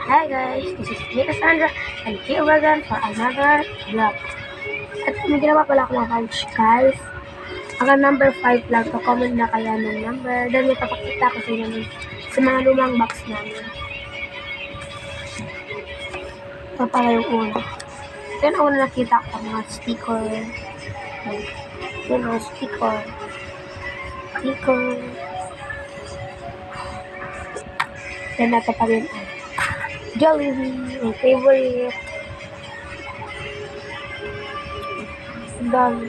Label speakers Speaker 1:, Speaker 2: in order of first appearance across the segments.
Speaker 1: Hi guys, this is me Cassandra and here we're again for another vlog. At may ginawa pala ako mga couch guys. Hanggang number 5 lang, so comment na kaya ng number. Then may papakita ko sa inyo sa mga lumang box namin. Ito pala yung una. Ito yung una nakita ko, mga sticker. Yun mga sticker. Then ito pa rin Jollibee, my favorite. Ang dami.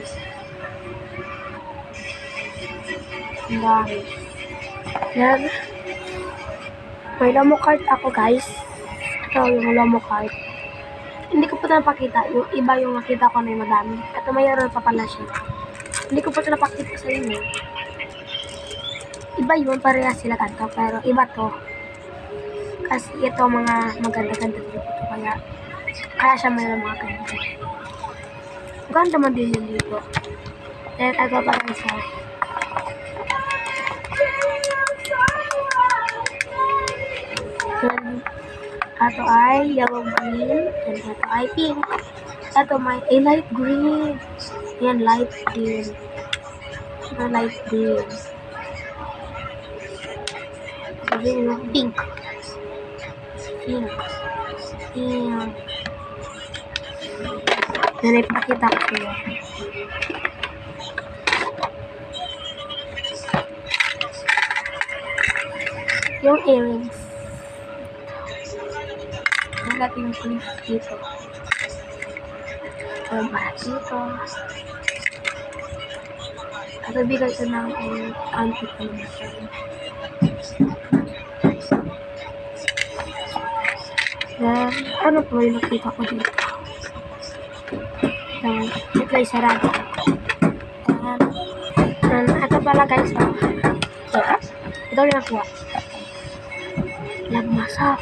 Speaker 1: Yan. May Lomo card ako guys. Ito yung Lomo card. Hindi ko po ito napakita. Yung iba yung nakita ko na yung madami. Ito mayroon pa pala siya. Hindi ko po ito napakita sa inyo. Iba yun, pareha sila kanto. Pero iba to. Kasi ito mga maganda-ganda dito. Kaya siya mayroon mga ganda. Ganda man din yun dito. Then ito pa rin sa ito ay yellow green and ito ay pink. Ito may light green. Yan, light green. Ito light green. Ito pink. Yan. Yan, ipakita ko sa'yo. Yung earrings. Natin yung clip dito. Dito. At bigay ko ng auntie ko naman. Then, ano po yung nakita ko dito? Ito ay sarado. Ito pala guys. Ito yung nakuha. Lagmasak.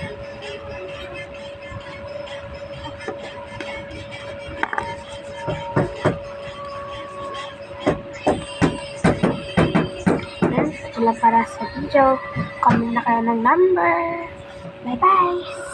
Speaker 1: Wala para sa video. Comment na kayo ng number. Bye bye!